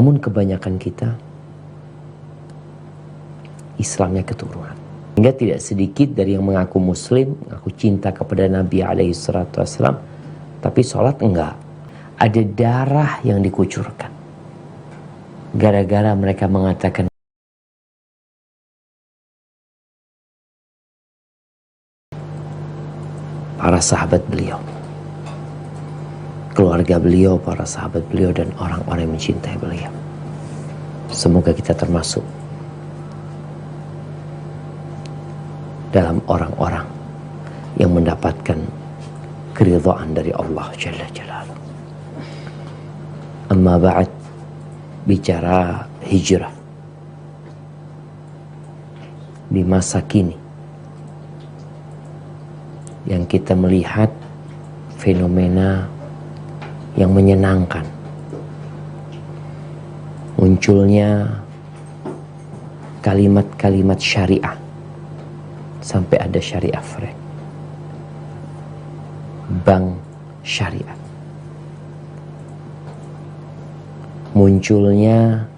Namun kebanyakan kita Islamnya keturunan. Hingga tidak sedikit dari yang mengaku muslim, mengaku cinta kepada Nabi SAW, tapi sholat enggak. Ada darah yang dikucurkan. Gara-gara mereka mengatakan para sahabat beliau, keluarga beliau, para sahabat beliau, dan orang-orang yang mencintai beliau. Semoga kita termasuk dalam orang-orang yang mendapatkan keridhaan dari Allah Jalla Jalaluhu. Amma ba'd, bicara hijrah di masa kini yang kita melihat fenomena yang menyenangkan, munculnya kalimat-kalimat syariah, sampai ada syariah frank, bank syariah, munculnya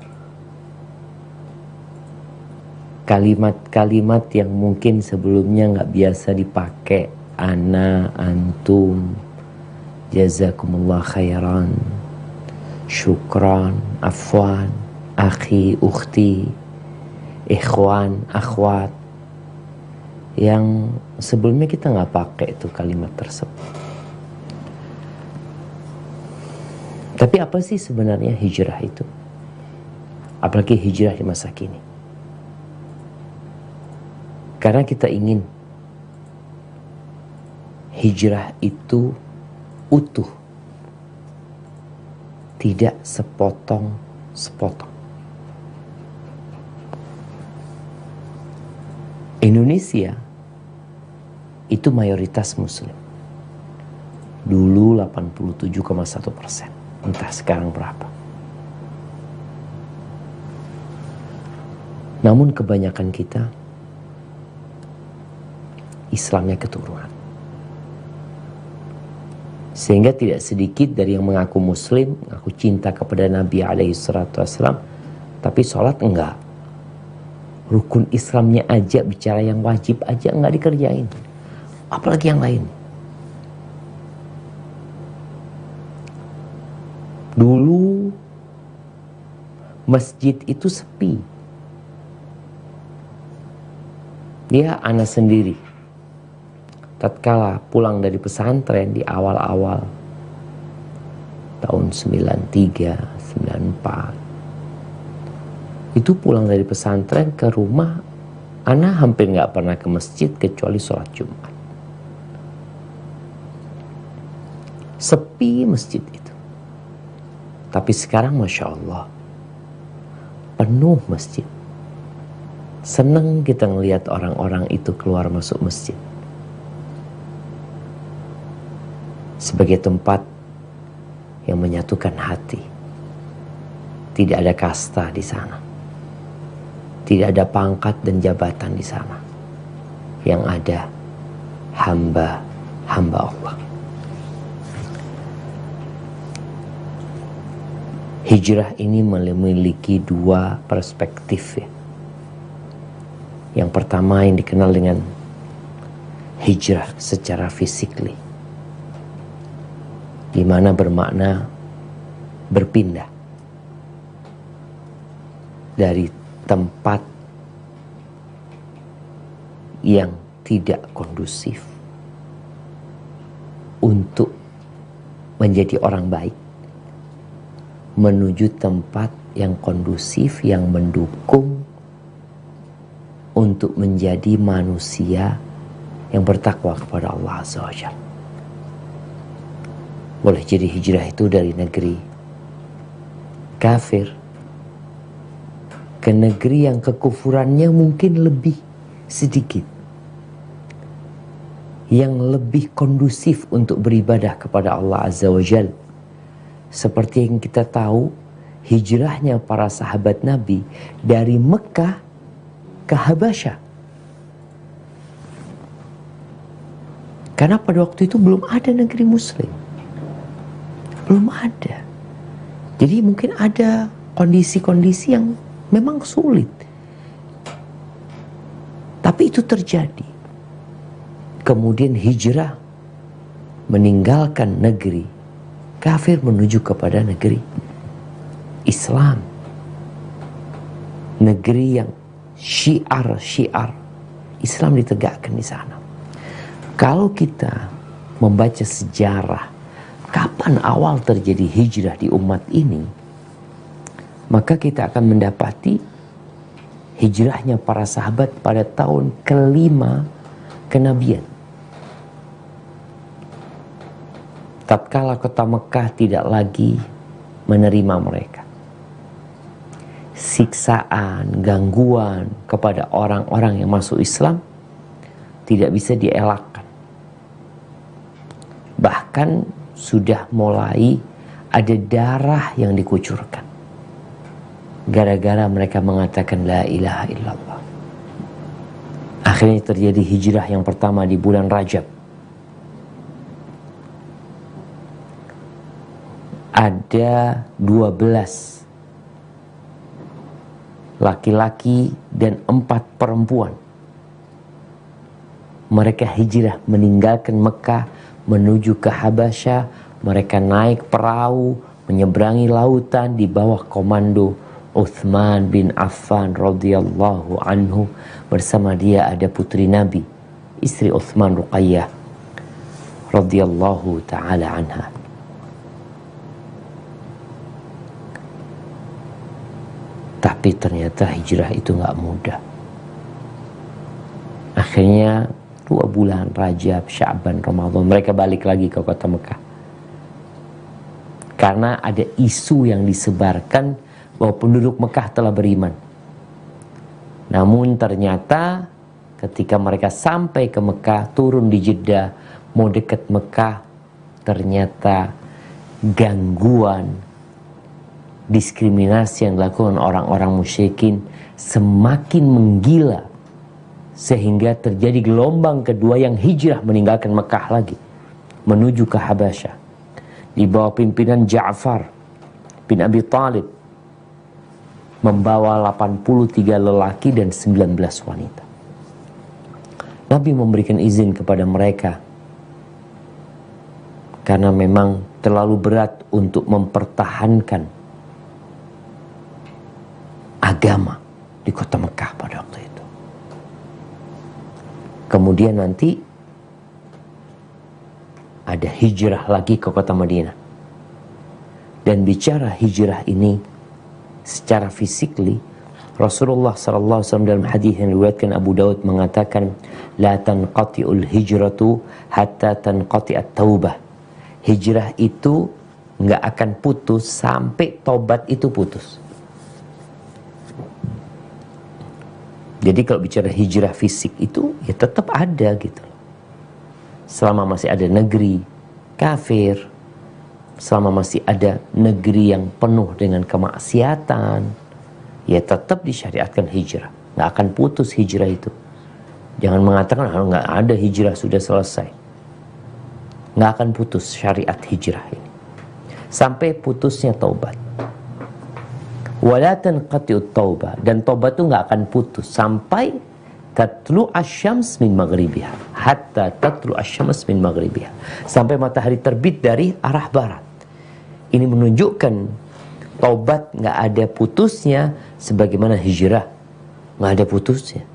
kalimat-kalimat yang mungkin sebelumnya nggak biasa dipakai, ana, antum, jazakumullah khairan, syukran, afwan, akhi, ukhti, ikhwan, akhwat, yang sebelumnya kita nggak pakai itu kalimat tersebut. Tapi apa sih sebenarnya hijrah itu? Apalagi hijrah di masa kini. Karena kita ingin hijrah itu utuh, tidak sepotong-sepotong. Indonesia itu mayoritas muslim. Dulu 87,1%. Entah sekarang berapa. Namun kebanyakan kita Islamnya keturunan. Sehingga tidak sedikit dari yang mengaku muslim, mengaku cinta kepada Nabi SAW, tapi sholat enggak. Rukun Islamnya aja, bicara yang wajib aja enggak dikerjain. Apalagi yang lain. Dulu masjid itu sepi. Dia anak sendiri. Tatkala pulang dari pesantren di awal-awal tahun 93, 94. Itu pulang dari pesantren ke rumah, ana hampir nggak pernah ke masjid kecuali sholat Jumat. Sepi masjid itu. Tapi sekarang Masya Allah, penuh masjid. Seneng kita ngelihat orang-orang itu keluar masuk masjid. Sebagai tempat yang menyatukan hati. Tidak ada kasta di sana. Tidak ada pangkat dan jabatan di sana. Yang ada hamba-hamba Allah. Hijrah ini memiliki dua perspektif ya. Yang pertama yang dikenal dengan hijrah secara fisikly, di mana bermakna berpindah dari tempat yang tidak kondusif untuk menjadi orang baik, menuju tempat yang kondusif, yang mendukung untuk menjadi manusia yang bertakwa kepada Allah Azza wa Jalla. Boleh jadi hijrah itu dari negeri kafir ke negeri yang kekufurannya mungkin lebih sedikit, yang lebih kondusif untuk beribadah kepada Allah Azza wa Jalla. Seperti yang kita tahu, hijrahnya para sahabat Nabi dari Mekah ke Habasyah. Karena pada waktu itu belum ada negeri muslim. Belum ada. Jadi mungkin ada kondisi-kondisi yang memang sulit. Tapi itu terjadi. Kemudian hijrah, meninggalkan negeri kafir menuju kepada negeri Islam. Negeri yang syiar Islam ditegakkan di sana. Kalau kita membaca sejarah kapan awal terjadi hijrah di umat ini, maka kita akan mendapati hijrahnya para sahabat pada tahun kelima kenabian. Tatkala kota Mekah tidak lagi menerima mereka. Siksaan, gangguan kepada orang-orang yang masuk Islam tidak bisa dielakkan. Bahkan sudah mulai ada darah yang dikucurkan. Gara-gara mereka mengatakan la ilaha illallah. Akhirnya terjadi hijrah yang pertama di bulan Rajab. Ada 12 laki-laki dan 4 perempuan. Mereka hijrah meninggalkan Mekah menuju ke Habasyah. Mereka naik perahu menyeberangi lautan di bawah komando Uthman bin Affan radhiyallahu anhu. Bersama dia ada putri Nabi, istri Uthman, Ruqayyah radhiyallahu taala anha. Tapi ternyata hijrah itu gak mudah. Akhirnya 2 bulan Rajab, Sya'ban, Ramadan mereka balik lagi ke kota Mekah. Karena ada isu yang disebarkan bahwa penduduk Mekah telah beriman. Namun ternyata ketika mereka sampai ke Mekah, turun di Jeddah, mau dekat Mekah, ternyata gangguan, diskriminasi yang dilakukan orang-orang musyrikin semakin menggila, sehingga terjadi gelombang kedua yang hijrah meninggalkan Mekah lagi menuju ke Habasyah di bawah pimpinan Ja'far bin Abi Thalib, membawa 83 lelaki dan 19 wanita. Nabi memberikan izin kepada mereka karena memang terlalu berat untuk mempertahankan agama di kota Mekah pada waktu itu. Kemudian nanti ada hijrah lagi ke kota Madinah. Dan bicara hijrah ini secara fisikly, Rasulullah SAW dalam hadis yang diriwayatkan Abu Daud mengatakan, la tanqati'ul hijratu hatta tanqati'at taubah. Hijrah itu nggak akan putus sampai tobat itu putus. Jadi kalau bicara hijrah fisik itu ya tetap ada gitu. Selama masih ada negeri kafir, selama masih ada negeri yang penuh dengan kemaksiatan, ya tetap disyariatkan hijrah. Nggak akan putus hijrah itu. Jangan mengatakan nggak ada hijrah sudah selesai. Nggak akan putus syariat hijrah ini sampai putusnya taubat. Wala tanqati'ut taubah, dan taubat itu nggak akan putus sampai tatlu asyams min maghribiha, hatta tatlu asyams min maghribiha, sampai matahari terbit dari arah barat. Ini menunjukkan taubat nggak ada putusnya, sebagaimana hijrah nggak ada putusnya.